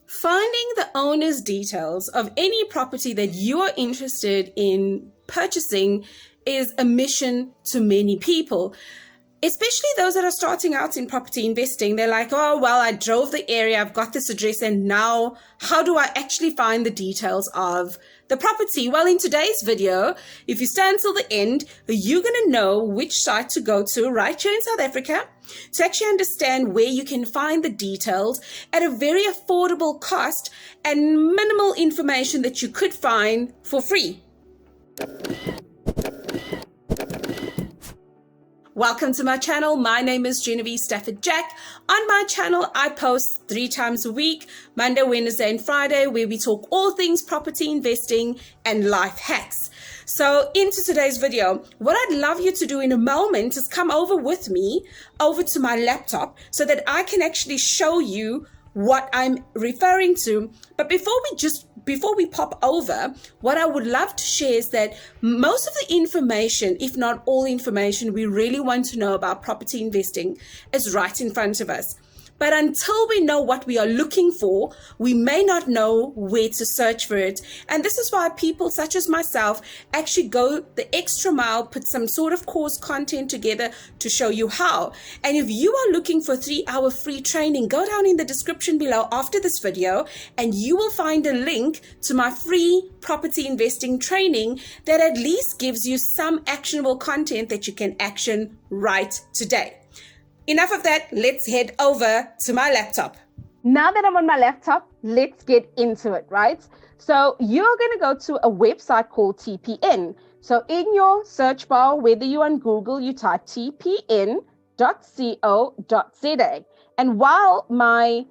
Finding the owner's details of any property that you are interested in purchasing is a mission to many people, especially those that are starting out in property investing. They're like, oh, well, I drove the area, I've got this address, and now how do I actually find the details of the property? Well, in today's video, if you stay until the end, you're going to know which site to go to right here in South Africa to actually understand where you can find the details at a very affordable cost and minimal information that you could find for free. Welcome to my channel. My name is Genevieve Stafford Jack. On my channel, I post 3 times a week, Monday, Wednesday, and Friday, where we talk all things property investing and life hacks. So into today's video, what I'd love you to do in a moment is come over with me over to my laptop so that I can actually show you what I'm referring to. But before we pop over, what I would love to share is that most of the information, if not all information we really want to know about property investing, is right in front of us. But until we know what we are looking for, we may not know where to search for it. And this is why people such as myself actually go the extra mile, put some sort of course content together to show you how. And if you are looking for 3-hour free training, go down in the description below after this video and you will find a link to my free property investing training that at least gives you some actionable content that you can action right today. Enough of that, let's head over to my laptop. Now that I'm on my laptop, let's get into it, right? So you're going to go to a website called TPN. So in your search bar, whether you're on Google, you type tpn.co.za. And while my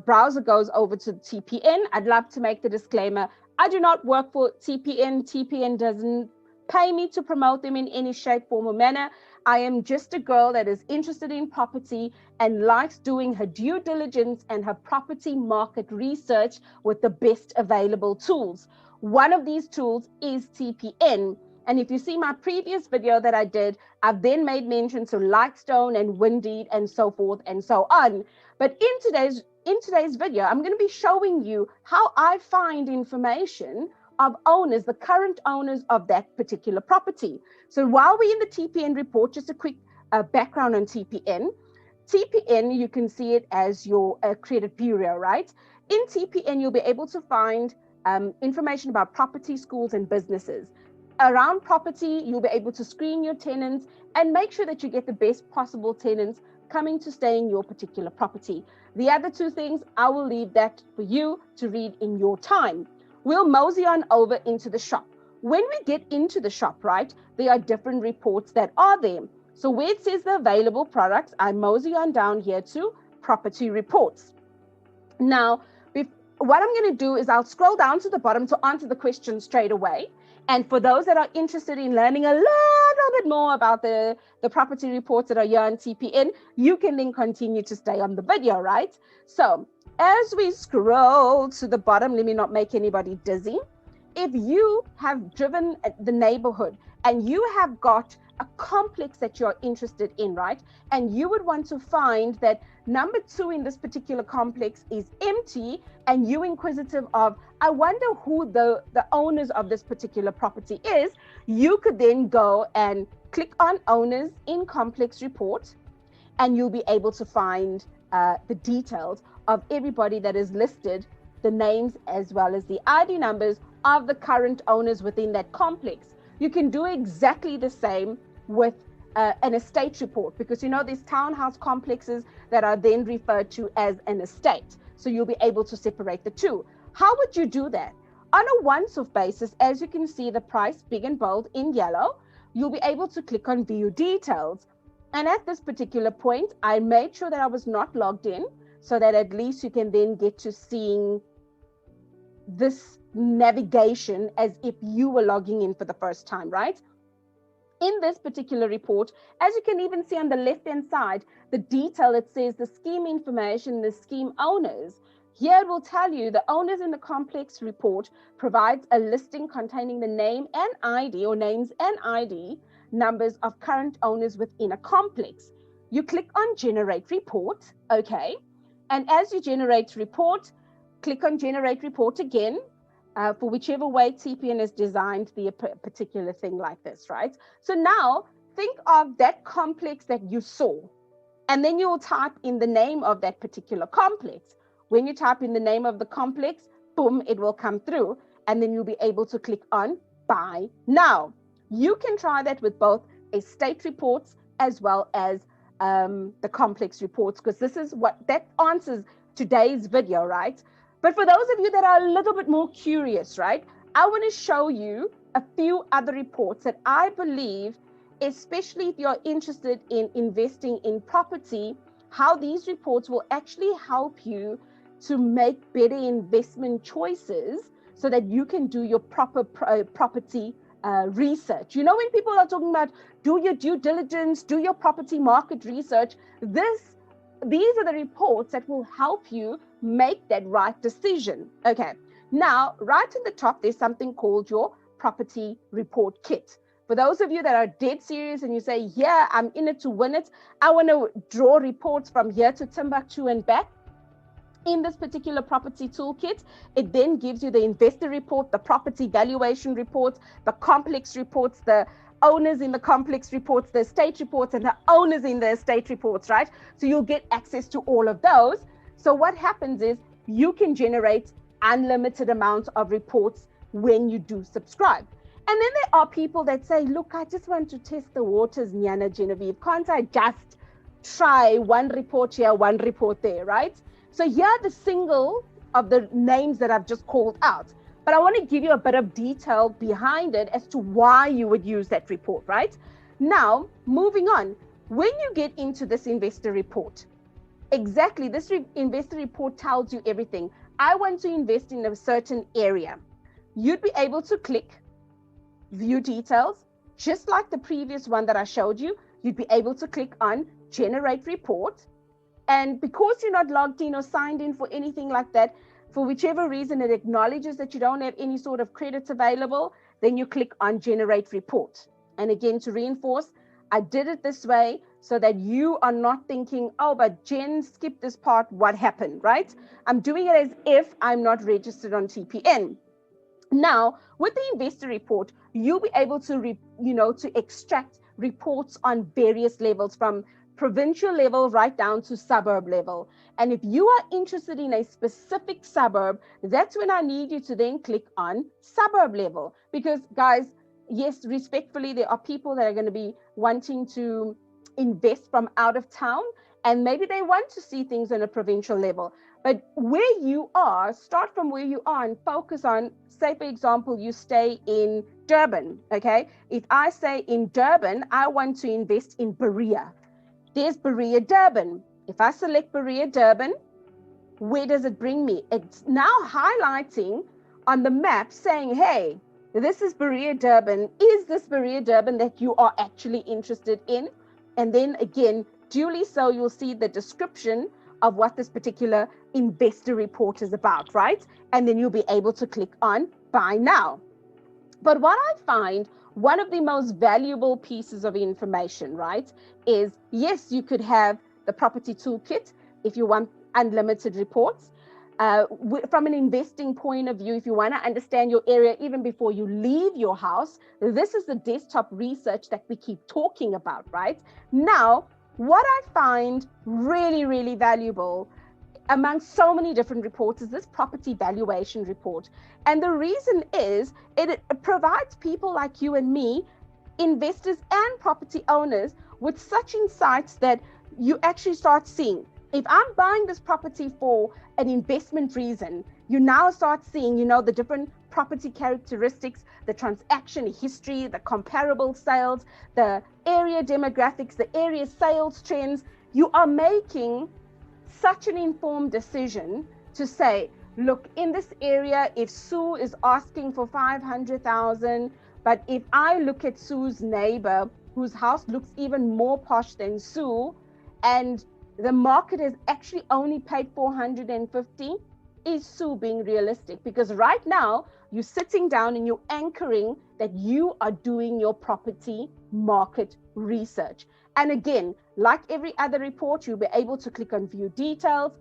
browser goes over to TPN, I'd love to make the disclaimer, I do not work for TPN. TPN doesn't pay me to promote them in any shape, form, or manner. I am just a girl that is interested in property and likes doing her due diligence and her property market research with the best available tools. One of these tools is TPN. And if you see my previous video that I did, I've then made mention to Lightstone and Windeed and so forth and so on. But in today's video, I'm going to be showing you how I find information of owners, the current owners of that particular property. So while we're in the TPN report, just a quick background on TPN. TPN, you can see it as your credit bureau, right? In TPN, you'll be able to find information about property, schools, and businesses. Around property, you'll be able to screen your tenants and make sure that you get the best possible tenants coming to stay in your particular property. The other 2 things, I will leave that for you to read in your time. We'll mosey on over into the shop. When we get into the shop, right, there are different reports that are there. So where it says the available products, I mosey on down here to property reports. Now, what I'm going to do is I'll scroll down to the bottom to answer the question straight away. And for those that are interested in learning a little bit more about the property reports that are here on TPN, you can then continue to stay on the video, right? So as we scroll to the bottom, let me not make anybody dizzy. If you have driven the neighborhood and you have got a complex that you're interested in, right? And you would want to find that number 2 in this particular complex is empty and you're inquisitive of, I wonder who the owners of this particular property is, you could then go and click on owners in complex report and you'll be able to find the details of everybody that is listed, the names as well as the ID numbers of the current owners within that complex. You can do exactly the same with an estate report, because you know there's townhouse complexes that are then referred to as an estate. So you'll be able to separate the 2. How would you do that? On a once-off basis, as you can see the price big and bold in yellow, you'll be able to click on view details. And at this particular point, I made sure that I was not logged in so that at least you can then get to seeing this navigation as if you were logging in for the first time, right? In this particular report, as you can even see on the left-hand side, the detail, it says the scheme information, the scheme owners. Here it will tell you the owners in the complex report provides a listing containing the name and ID, or names and ID numbers of current owners within a complex. You click on generate report, okay, And as you generate report, click on generate report again for whichever way TPN is designed the particular thing like this, right? So now think of that complex that you saw, and then you'll type in the name of that particular complex. When you type in the name of the complex, boom, it will come through, and then you'll be able to click on buy now. You can try that with both estate reports as well as the complex reports, because this is what that answers today's video, right? But for those of you that are a little bit more curious, right, I want to show you a few other reports that I believe, especially if you're interested in investing in property, how these reports will actually help you to make better investment choices so that you can do your proper property research. You know, when people are talking about do your due diligence, do your property market research, these are the reports that will help you make that right decision. Okay, now right at the top, there's something called your property report kit. For those of you that are dead serious and you say, yeah, I'm in it to win it, I want to draw reports from here to Timbuktu and back. In this particular property toolkit, it then gives you the investor report, the property valuation reports, the complex reports, the owners in the complex reports, the estate reports, and the owners in the estate reports, right? So you'll get access to all of those. So what happens is you can generate unlimited amounts of reports when you do subscribe. And then there are people that say, look, I just want to test the waters, Nyana Genevieve. Can't I just try one report here, one report there, right? So here are the single of the names that I've just called out. But I want to give you a bit of detail behind it as to why you would use that report, right? Now, moving on, when you get into this investor report, exactly, this investor report tells you everything. I want to invest in a certain area. You'd be able to click view details, just like the previous one that I showed you. You'd be able to click on generate report. And because you're not logged in or signed in for anything like that, for whichever reason it acknowledges that you don't have any sort of credits available, then you click on generate report. And again, to reinforce, I did it this way so that you are not thinking, oh, but Jen skipped this part, what happened, right? I'm doing it as if I'm not registered on TPN. Now, with the investor report, you'll be able to, to extract reports on various levels, from provincial level right down to suburb level. And if you are interested in a specific suburb, that's when I need you to then click on suburb level. Because guys, yes, respectfully, there are people that are going to be wanting to invest from out of town, and maybe they want to see things on a provincial level. But where you are, start from where you are and focus on, say, for example, you stay in Durban, okay? If I say in Durban, I want to invest in Berea. There's Berea, Durban. If I select Berea, Durban, where does it bring me? It's now highlighting on the map saying, hey, this is Berea, Durban. Is this Berea, Durban that you are actually interested in? And then again, duly so, you'll see the description of what this particular investor report is about, right? And then you'll be able to click on buy now. But what I find, one of the most valuable pieces of information, right, is yes, you could have the property toolkit if you want unlimited reports. From an investing point of view, if you want to understand your area even before you leave your house, this is the desktop research that we keep talking about, right? Now, what I find really, really valuable among so many different reports is this property valuation report. And the reason is it provides people like you and me, investors and property owners, with such insights that you actually start seeing, if I'm buying this property for an investment reason, you now start seeing, the different property characteristics, the transaction history, the comparable sales, the area demographics, the area sales trends. You are making such an informed decision to say, look, in this area, if Sue is asking for 500,000, but if I look at Sue's neighbor, whose house looks even more posh than Sue, and the market has actually only paid 450, is Sue being realistic? Because right now, you're sitting down and you're anchoring that you are doing your property market research. And again, like every other report, you'll be able to click on view details.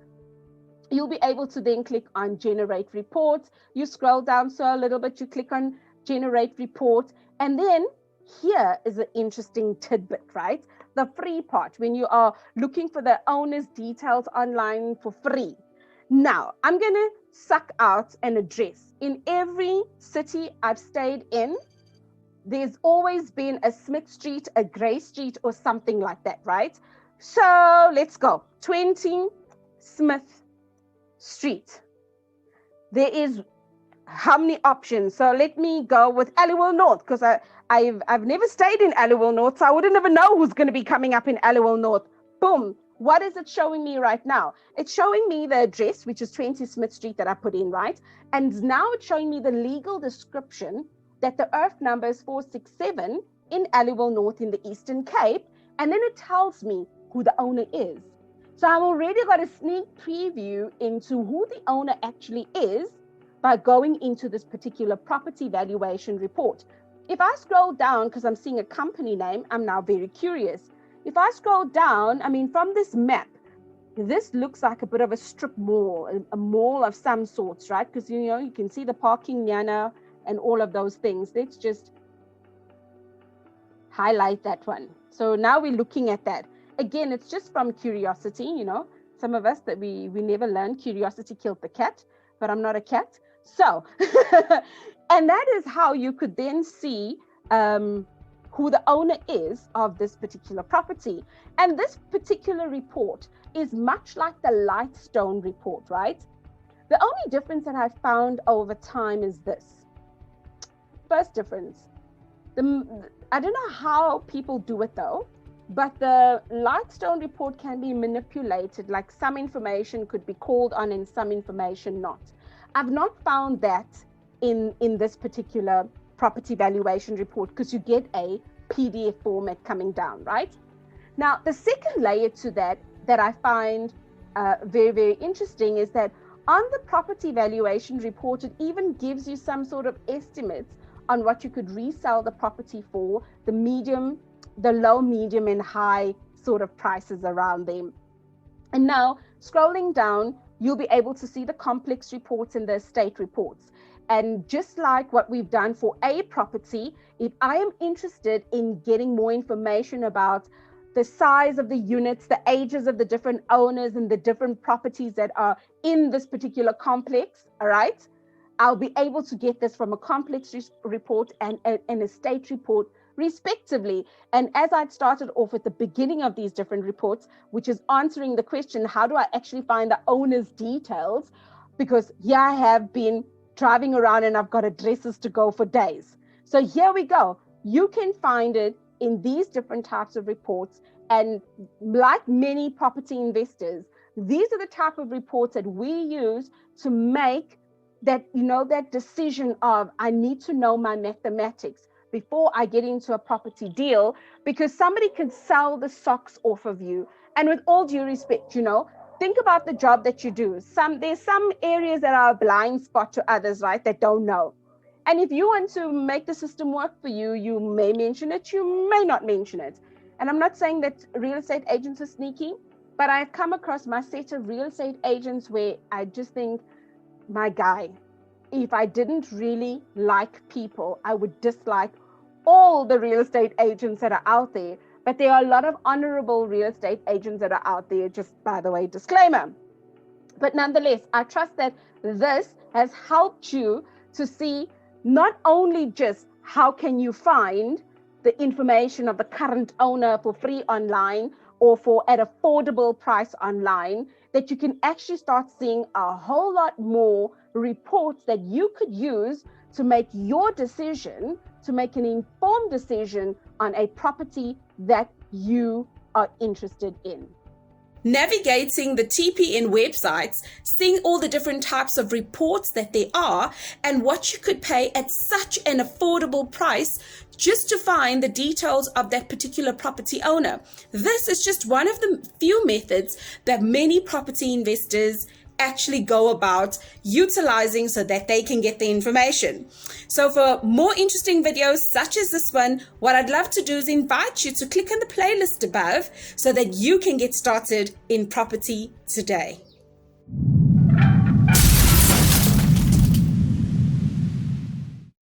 you'll be able to then click on generate report. You scroll down so a little bit, you click on generate report, and then here is an interesting tidbit, right? The free part, when you are looking for the owner's details online for free. Now, I'm going to suck out an address. In every city I've stayed in, there's always been a Smith Street, a Gray Street, or something like that, right? So let's go. 20 Smith Street. There is how many options? So let me go with Aliwal North, because I've never stayed in Aliwal North, so I wouldn't ever know who's going to be coming up in Aliwal North. Boom. What is it showing me right now? It's showing me the address, which is 20 Smith Street that I put in, right? And now it's showing me the legal description that the earth number is 467 in Aliwal North in the Eastern Cape. And then it tells me who the owner is. So I've already got a sneak preview into who the owner actually is by going into this particular property valuation report. If I scroll down, because I'm seeing a company name, I'm now very curious. If I scroll down, I mean, from this map, this looks like a bit of a strip mall, a mall of some sorts, right? Because, you know, you can see the parking yana and all of those things. Let's just highlight that one. So now we're looking at that. Again, it's just from curiosity, you know, some of us that we never learned curiosity killed the cat, but I'm not a cat. So, and that is how you could then see who the owner is of this particular property. And this particular report is much like the Lightstone report, right? The only difference that I've found over time is this. First difference, I don't know how people do it though, but the Lightstone report can be manipulated, like some information could be called on and some information not. I've not found that in this particular property valuation report, because you get a PDF format coming down, right? Now, the second layer to that I find very, very interesting is that on the property valuation report, it even gives you some sort of estimates on what you could resell the property for, the low, medium, and high sort of prices around them. And now, scrolling down, you'll be able to see the complex reports and the estate reports. And just like what we've done for a property, if I am interested in getting more information about the size of the units, the ages of the different owners and the different properties that are in this particular complex, all right, I'll be able to get this from a complex report and an estate report respectively. And as I'd started off at the beginning of these different reports, which is answering the question, how do I actually find the owner's details? Because here I have been driving around and I've got addresses to go for days. So here we go. You can find it in these different types of reports. And like many property investors, these are the type of reports that we use to make that, you know, that decision of, I need to know my mathematics before I get into a property deal, because somebody can sell the socks off of you. And with all due respect, you know, think about the job that you do. There's some areas that are a blind spot to others, right, that don't know. And if you want to make the system work for you, you may mention it, you may not mention it. And I'm not saying that real estate agents are sneaky, but I've come across my set of real estate agents where I just think, my guy, if I didn't really like people, I would dislike all the real estate agents that are out there. But there are a lot of honorable real estate agents that are out there, just by the way, disclaimer. But nonetheless, I trust that this has helped you to see not only just how can you find the information of the current owner for free online or for an affordable price online, that you can actually start seeing a whole lot more reports that you could use to make your decision, to make an informed decision on a property that you are interested in. Navigating the TPN websites, seeing all the different types of reports that there are and what you could pay at such an affordable price just to find the details of that particular property owner. This is just one of the few methods that many property investors actually go about utilizing so that they can get the information. So for more interesting videos such as this one, what I'd love to do is invite you to click on the playlist above so that you can get started in property today.